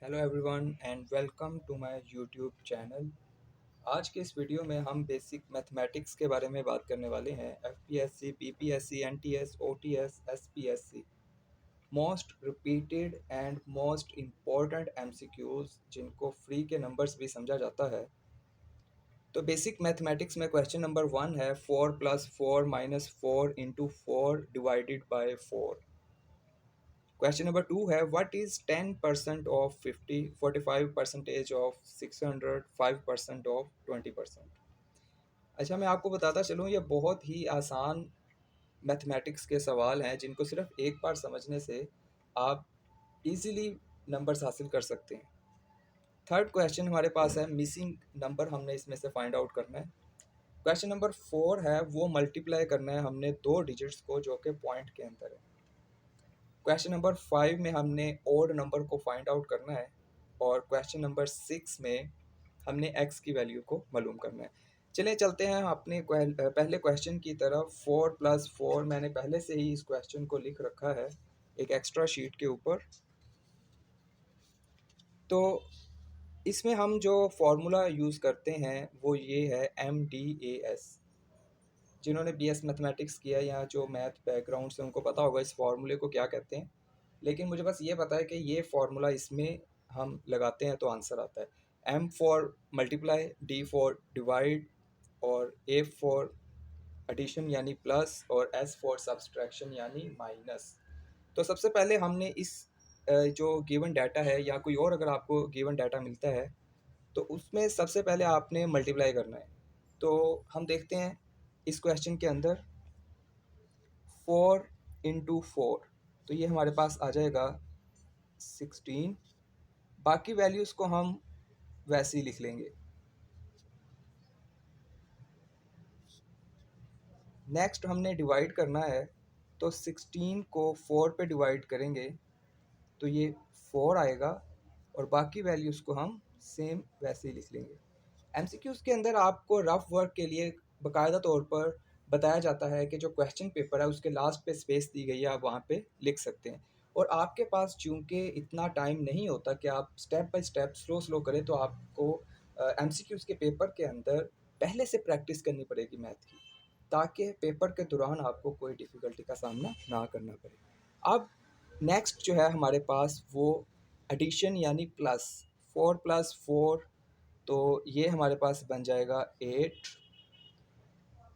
Hello everyone and welcome to my YouTube channel. आज के इस वीडियो में हम बेसिक मैथमेटिक्स के बारे में बात करने वाले हैं। FPSC, PPSC, NTS, OTS, SPSC, most repeated and most important MCQs जिनको फ्री के नंबर्स भी समझा जाता है। तो बेसिक मैथमेटिक्स में क्वेश्चन नंबर 1 है 4 + 4 - 4 × 4 डिवाइडेड बाय 4। क्वेश्चन नंबर 2 है what is 10% of 50, 45% of 600, 5% of 20%। अच्छा, मैं आपको बताता चलूँ, ये बहुत ही आसान मैथमेटिक्स के सवाल हैं जिनको सिर्फ एक बार समझने से आप इजीली नंबर्स हासिल कर सकते हैं। थर्ड क्वेश्चन हमारे पास है मिसिंग नंबर, हमने इसमें से फाइंड आउट करना है। क्वेश्चन नंबर 4 है वो मल्टीप्लाई करना है हमने दो डिजिट्स को जो कि पॉइंट के अंदर है। क्वेश्चन नंबर 5 में हमने ओड नंबर को फाइंड आउट करना है और क्वेश्चन नंबर 6 में हमने एक्स की वैल्यू को मालूम करना है। चलिए चलते हैं अपने पहले क्वेश्चन की तरफ। 4 + 4 मैंने पहले से ही इस क्वेश्चन को लिख रखा है एक एक्स्ट्रा शीट के ऊपर। तो इसमें हम जो फॉर्मूला यूज़ करते हैं वो ये है MDAS। जिन्होंने BS मैथमेटिक्स किया या जो मैथ बैकग्राउंड से उनको पता होगा इस फार्मूले को क्या कहते हैं। लेकिन मुझे बस ये पता है कि ये फार्मूला इसमें हम लगाते हैं तो आंसर आता है। M for multiply, D for divide और A फॉर एडिशन यानी प्लस और S फॉर सब्सट्रैक्शन यानी माइनस। तो सबसे पहले हमने इस जो गिवन डाटा है या कोई और अगर आपको गिवन डाटा मिलता है तो उसमें सबसे पहले आपने मल्टीप्लाई करना है। तो हम देखते हैं इस क्वेश्चन के अंदर 4 × 4, तो ये हमारे पास आ जाएगा 16। बाकी वैल्यूज़ को हम वैसे ही लिख लेंगे। नेक्स्ट हमने डिवाइड करना है, तो 16 को 4 पे डिवाइड करेंगे तो ये 4 आएगा और बाकी वैल्यूज़ को हम सेम वैसे ही लिख लेंगे। एमसीक्यूज़ के अंदर आपको रफ वर्क के लिए बाकायदा तौर पर बताया जाता है कि जो क्वेश्चन पेपर है उसके लास्ट पे स्पेस दी गई है, आप वहाँ पे लिख सकते हैं। और आपके पास चूँकि इतना टाइम नहीं होता कि आप स्टेप बाय स्टेप स्लो करें, तो आपको एमसीक्यूज़ के पेपर के अंदर पहले से प्रैक्टिस करनी पड़ेगी मैथ की, ताकि पेपर के दौरान आपको कोई डिफ़िकल्टी का सामना ना करना पड़े। अब नेक्स्ट जो है हमारे पास वो एडिशन यानी प्लस। 4 + 4, तो ये हमारे पास बन जाएगा 8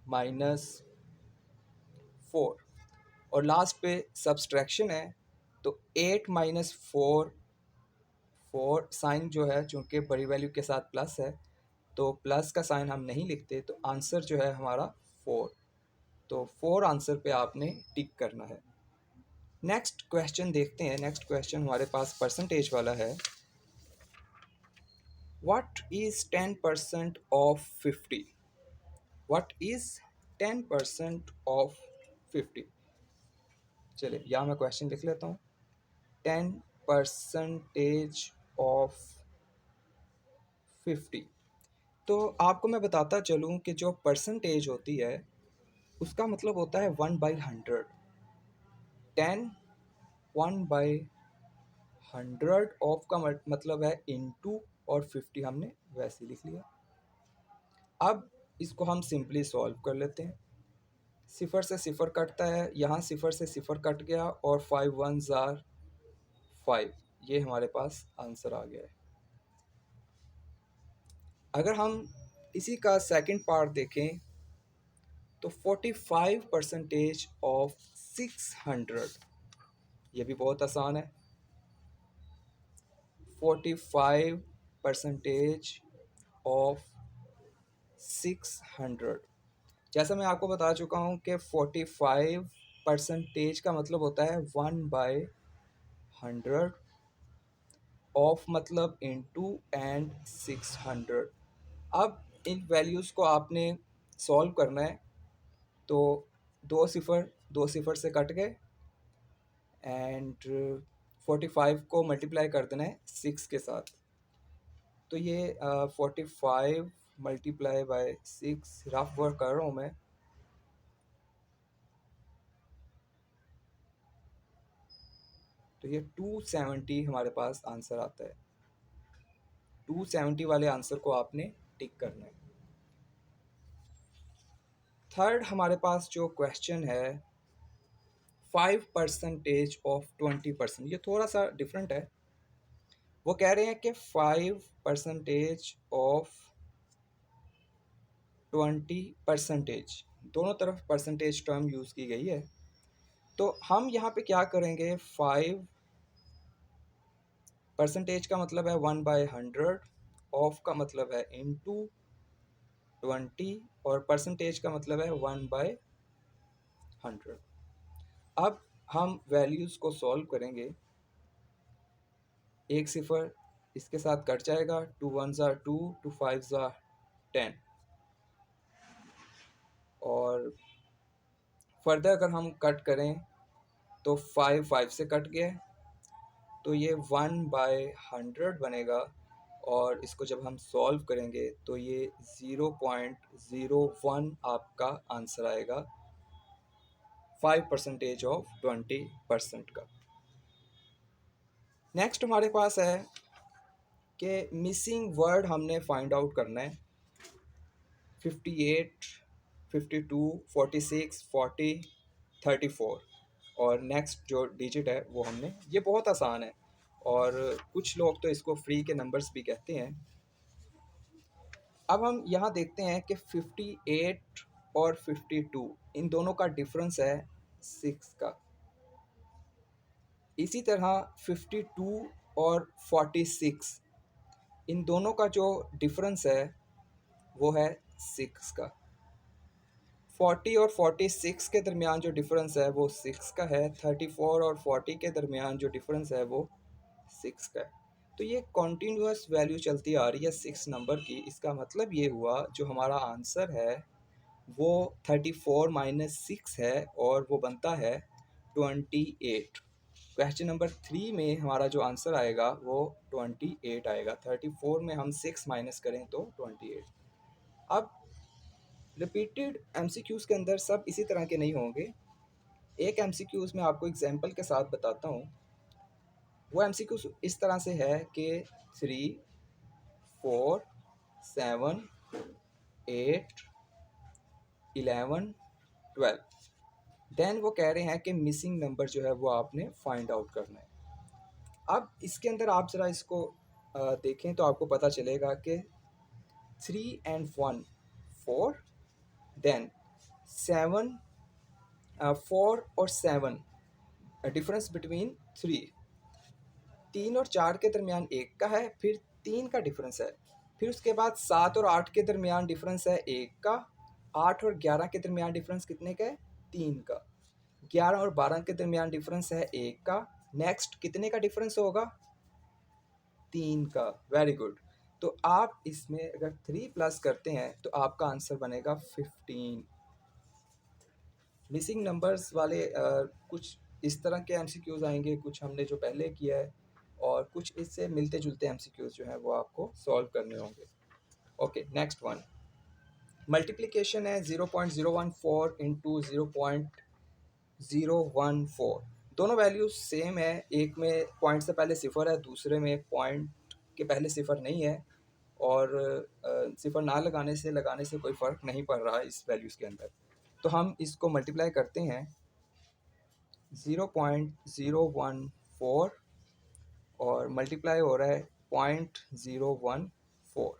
- 4 और लास्ट पे सब्सट्रैक्शन है, तो 8 - 4। 4 साइन जो है चूँकि बड़ी वैल्यू के साथ प्लस है तो प्लस का साइन हम नहीं लिखते, तो आंसर जो है हमारा 4। तो 4 आंसर पे आपने टिक करना है। नेक्स्ट क्वेश्चन देखते हैं। नेक्स्ट क्वेश्चन हमारे पास परसेंटेज वाला है। What is 10% of 50? What is 10% of 50? चलिए यहाँ मैं क्वेश्चन लिख लेता हूँ। 10% ऑफ 50। तो आपको मैं बताता चलूँ कि जो परसेंटेज होती है उसका मतलब होता है 1/100। 10 1/100 ऑफ का मतलब है इनटू और 50 हमने वैसे लिख लिया। अब इसको हम सिंपली सॉल्व कर लेते हैं। सिफर से सिफर कटता है, यहाँ सिफर से सिफर कट गया और 5 1s आर 5। ये हमारे पास आंसर आ गया है। अगर हम इसी का सेकंड पार्ट देखें तो 45% ऑफ 600, ये भी बहुत आसान है। 45% ऑफ 600। जैसा मैं आपको बता चुका हूँ कि 45% का मतलब होता है 1/100, ऑफ मतलब इनटू एंड 600। अब इन वैल्यूज़ को आपने सॉल्व करना है, तो दो सिफर से कट गए एंड 45 को मल्टीप्लाई कर देना है 6 के साथ। तो ये 45 × 6, रफ वर्क कर रहा हूँ मैं। तो ये 270 हमारे पास आंसर आता है। 270 वाले आंसर को आपने टिक करना है। थर्ड हमारे पास जो क्वेश्चन है 5% ऑफ 20%, ये थोड़ा सा डिफरेंट है। वो कह रहे हैं कि 5% ऑफ 20%, दोनों तरफ परसेंटेज टर्म यूज़ की गई है। तो हम यहाँ पे क्या करेंगे, 5% का मतलब है 1/100, ऑफ का मतलब है इनटू 20 और परसेंटेज का मतलब है 1/100। अब हम वैल्यूज़ को सॉल्व करेंगे। एक सिफर इसके साथ कट जाएगा, 2 1s are 2, 2 5s are 10, और फर्दर अगर हम कट करें तो 5 5 से कट गया, तो ये 1/100 बनेगा, और इसको जब हम सॉल्व करेंगे तो ये 0.01 आपका आंसर आएगा 5% ऑफ 20% का। नेक्स्ट हमारे पास है कि मिसिंग वर्ड हमने फाइंड आउट करना है। 58, 52, 46, 40, 34 और नेक्स्ट जो डिजिट है वो हमने, ये बहुत आसान है और कुछ लोग तो इसको फ्री के नंबर्स भी कहते हैं। अब हम यहाँ देखते हैं कि 58 और 52 इन दोनों का डिफरेंस है 6 का। इसी तरह 52 और 46 इन दोनों का जो डिफरेंस है वो है 6 का। 40 और 46 के दरमियान जो डिफरेंस है वो 6 का है। 34 और 40 के दरमियान जो डिफरेंस है वो 6 का है। तो ये कॉन्टीन्यूस वैल्यू चलती आ रही है 6 नंबर की। इसका मतलब ये हुआ जो हमारा आंसर है वो 34 माइनस 6 है और वो बनता है 28। क्वेश्चन नंबर 3 में हमारा जो आंसर आएगा वो 28 आएगा। 34 में हम 6 माइनस करें तो 28। अब रिपीटेड एमसीक्यूज़ के अंदर सब इसी तरह के नहीं होंगे। एक एमसीक्यूज़ मैं आपको एग्जांपल के साथ बताता हूँ। वो एमसीक्यूज़ इस तरह से है कि 3, 4, 7, 8, 11, 12। देन वो कह रहे हैं कि मिसिंग नंबर जो है वो आपने फाइंड आउट करना है। अब इसके अंदर आप ज़रा इसको देखें तो आपको पता चलेगा कि 3 and 1 4, देन 7, 4 और 7 डिफरेंस बिटवीन 3 और 4 के दरमियान 1 का है, फिर 3 का डिफरेंस है। फिर उसके बाद 7 और 8 के दरमियान डिफरेंस है 1 का। 8 और 11 के दरमियान डिफरेंस कितने का है, 3 का। 11 और 12 के दरमियान डिफरेंस है 1 का। नेक्स्ट कितने का डिफरेंस होगा, 3 का। Very good. तो आप इसमें अगर 3 प्लस करते हैं तो आपका आंसर बनेगा 15। मिसिंग नंबर्स वाले कुछ इस तरह के एमसीक्यूज़ आएंगे, कुछ हमने जो पहले किया है, और कुछ इससे मिलते जुलते एमसीक्यूज़ जो हैं वो आपको सॉल्व करने होंगे। Okay, next one. मल्टीप्लिकेशन है 0.014 इंटू 0.014। दोनों वैल्यूज सेम है, एक में पॉइंट से पहले सिफर है, दूसरे में पॉइंट के पहले सिफर नहीं है, और सिफर ना लगाने से कोई फ़र्क नहीं पड़ रहा है इस वैल्यूज़ के अंदर। तो हम इसको मल्टीप्लाई करते हैं 0.014 और मल्टीप्लाई हो रहा है 0.014।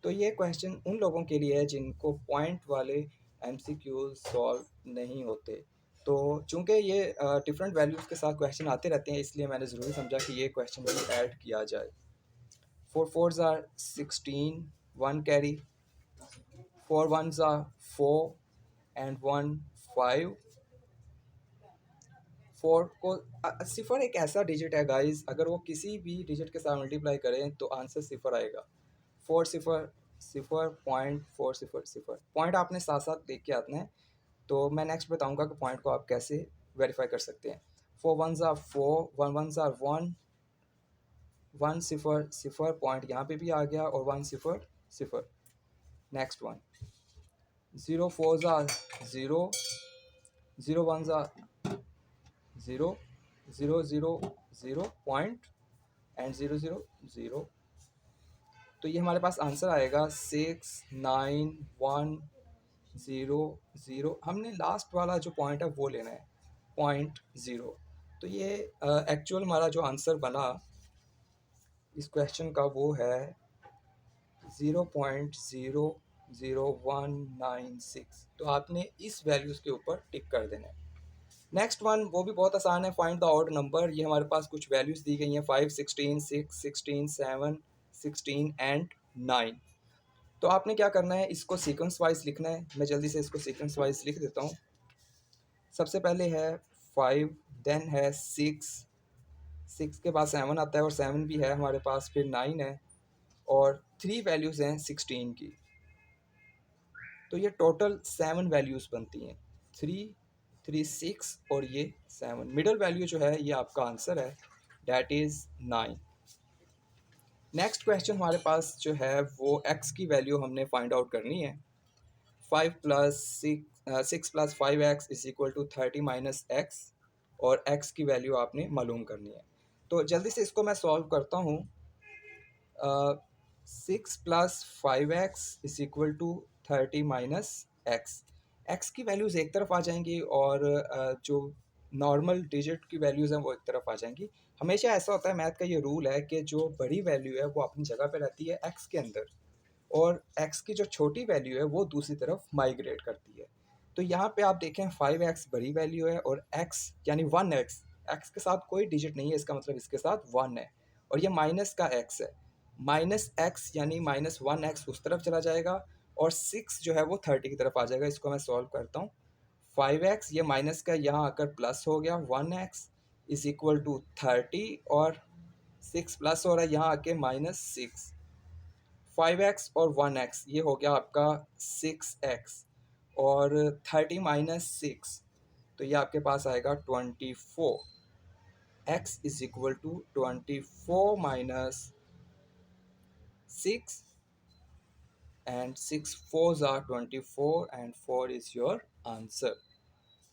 तो ये क्वेश्चन उन लोगों के लिए है जिनको पॉइंट वाले एमसीक्यूज सॉल्व नहीं होते। तो चूंकि ये डिफरेंट वैल्यूज़ के साथ क्वेश्चन आते रहते हैं, इसलिए मैंने ज़रूरी समझा कि ये क्वेश्चन भी ऐड किया जाए। 4 4s are 16, 1 carry. 4 1s are 4 and 1 5। 4 को सिफर एक ऐसा डिजिट है गाइस, अगर वो किसी भी डिजिट के साथ मल्टीप्लाई करें तो आंसर सिफर आएगा। 4 सिफर सिफर, पॉइंट 4 सिफर सिफर, पॉइंट आपने साथ साथ देख के आते हैं। तो मैं नेक्स्ट बताऊंगा कि पॉइंट को आप कैसे वेरीफाई कर सकते हैं। 4 1s are 4, 1 1s are 1, 1 सिफर सिफर, पॉइंट यहाँ पे भी आ गया, और 1 सिफर सिफर। Next one. 0 4s are 0, 0 1s are 0, 0 0 0 point and 0 0 0 तो ये हमारे पास आंसर आएगा 6910। हमने लास्ट वाला जो पॉइंट है वो लेना है, 0.0। तो ये एक्चुअल हमारा जो आंसर बना इस क्वेश्चन का वो है 0.00196। तो आपने इस वैल्यूज़ के ऊपर टिक कर देना है। नेक्स्ट वन वो भी बहुत आसान है, फाइंड द ऑड नंबर। ये हमारे पास कुछ वैल्यूज़ दी गई हैं 5, 16, 6, 16, 7, 16 एंड 9। तो आपने क्या करना है, इसको सीक्वेंस वाइज लिखना है। मैं जल्दी से इसको सीक्वेंस वाइज लिख देता हूँ। सबसे पहले है 5, देन है 6, 6 के बाद 7 आता है और 7 भी है हमारे पास, फिर 9 है और 3 वैल्यूज़ हैं 16 की। तो ये टोटल 7 वैल्यूज़ बनती हैं, 3, 3, 6 और ये 7। मिडल वैल्यू जो है ये आपका आंसर है, डैट इज़ 9। नेक्स्ट क्वेश्चन हमारे पास जो है वो x की वैल्यू हमने फाइंड आउट करनी है। 5 plus 6 plus 5x is equal to 30 minus x, और x की वैल्यू आपने मालूम करनी है। तो जल्दी से इसको मैं सॉल्व करता हूँ। 6 plus 5x is equal to 30 minus x. X की वैल्यूज़ एक तरफ आ जाएंगी और जो नॉर्मल डिजिट की वैल्यूज़ हैं वो एक तरफ आ जाएंगी। हमेशा ऐसा होता है, मैथ का ये रूल है कि जो बड़ी वैल्यू है वो अपनी जगह पे रहती है एक्स के अंदर, और x की जो छोटी वैल्यू है वो दूसरी तरफ माइग्रेट करती है। तो यहाँ पे आप देखें 5x बड़ी वैल्यू है और x यानी 1x, x के साथ कोई डिजिट नहीं है, इसका मतलब इसके साथ 1 है, और ये माइनस का x है। माइनस एक्स यानी -1x उस तरफ चला जाएगा और 6 जो है वो 30 की तरफ आ जाएगा। इसको मैं सॉल्व करता हूँ। 5x ये माइनस का यहाँ आकर प्लस हो गया, 1x इज इक्वल टू 30, और 6 प्लस हो रहा है यहाँ आके -6। 5x और 1x ये हो गया आपका 6x, और 30 माइनस 6 तो ये आपके पास आएगा 24। x is equal to 24 minus 6, and 6 4s are 24 and 4 is your answer।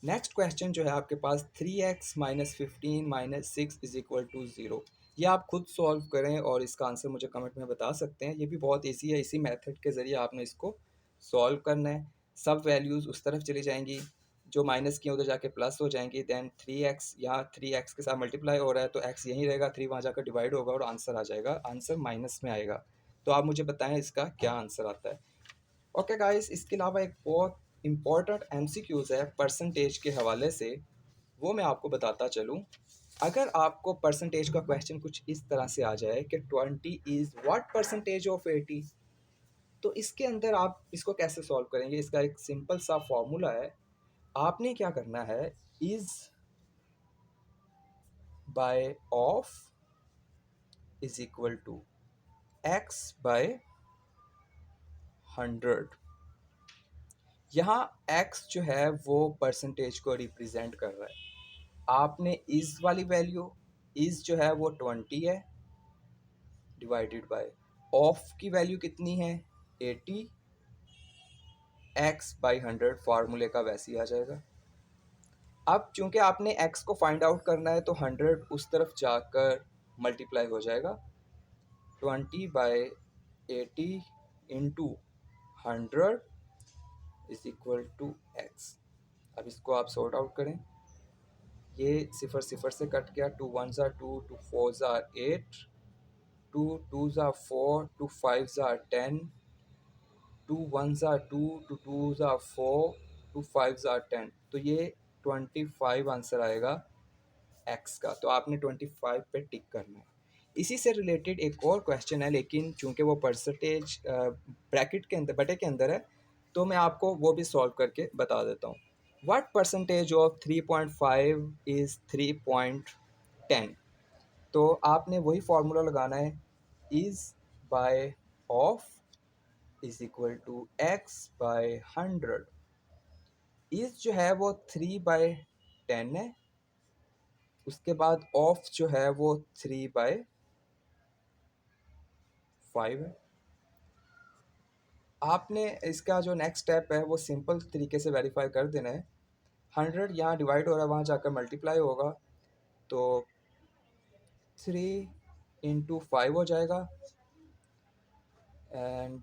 Next question जो है आपके पास 3x minus 15 minus 6 is equal to 0। ये आप खुद सॉल्व करें और इसका आंसर मुझे कमेंट में बता सकते हैं। ये भी बहुत ईजी है, इसी मेथड के ज़रिए आपने इसको सॉल्व करना है। सब वैल्यूज़ उस तरफ चली जाएंगी, जो माइनस की उधर जाके प्लस हो जाएंगी। दैन 3x यहाँ 3x के साथ मल्टीप्लाई हो रहा है तो x यहीं रहेगा, 3 वहाँ जाकर डिवाइड होगा और आंसर आ जाएगा, आंसर माइनस में आएगा। तो आप मुझे बताएं इसका क्या आंसर आता है। ओके गाइस, इसके अलावा एक बहुत इम्पॉर्टेंट एमसीक्यूज़ है परसेंटेज के हवाले से, वो मैं आपको बताता चलूँ। अगर आपको परसेंटेज का क्वेश्चन कुछ इस तरह से आ जाए कि 20 इज़ व्हाट परसेंटेज ऑफ 80, तो इसके अंदर आप इसको कैसे सॉल्व करेंगे। इसका एक सिंपल सा फॉर्मूला है। आपने क्या करना है, is by of is equal to x by 100। यहाँ x जो है वो परसेंटेज को रिप्रेजेंट कर रहा है। आपने इस वाली वैल्यू, इस जो है वो 20 है, डिवाइडेड बाय ऑफ की वैल्यू कितनी है 80, x बाई 100 फार्मूले का वैसे ही आ जाएगा। अब चूंकि आपने x को फाइंड आउट करना है तो 100 उस तरफ जाकर मल्टीप्लाई हो जाएगा, 20 by 80 into 100 is equal to x। अब इसको आप सॉर्ट आउट करें, ये 0 0 से कट गया, 2 1s are 2, 2 4s are 8, 2 2s are 4, 2 5s are 10, 2 1s are 2, 2 2s are 4, 2 5s are 10। तो ये 25 आंसर आएगा x का। तो आपने 25 पे टिक करना है। इसी से रिलेटेड एक और क्वेश्चन है, लेकिन चूंकि वो परसेंटेज ब्रैकेट के अंदर, बटे के अंदर है, तो मैं आपको वो भी सॉल्व करके बता देता हूँ। What percentage of 3.5 is 3.10। तो आपने वही फार्मूला लगाना है, is by of is equal to x by 100। Is जो है वो 3/10 है, उसके बाद ऑफ जो है वो 3/5 है। आपने इसका जो नेक्स्ट स्टेप है वो सिंपल तरीके से वेरीफाई कर देना है। 100 यहाँ डिवाइड हो रहा है, वहाँ जाकर मल्टीप्लाई होगा, तो 3 इंटू 5 हो जाएगा, एंड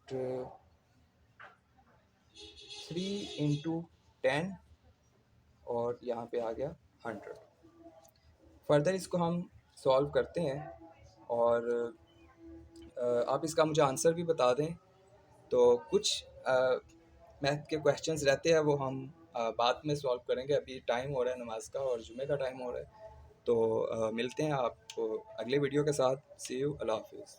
3 × 10 और यहाँ पे आ गया 100। फर्दर इसको हम सॉल्व करते हैं और आप इसका मुझे आंसर भी बता दें। तो कुछ मैथ के क्वेश्चंस रहते हैं वो हम बाद में सॉल्व करेंगे। अभी टाइम हो रहा है नमाज का और जुमे का टाइम हो रहा है। तो मिलते हैं आपको अगले वीडियो के साथ। सी यू, अल्लाह हाफिज़।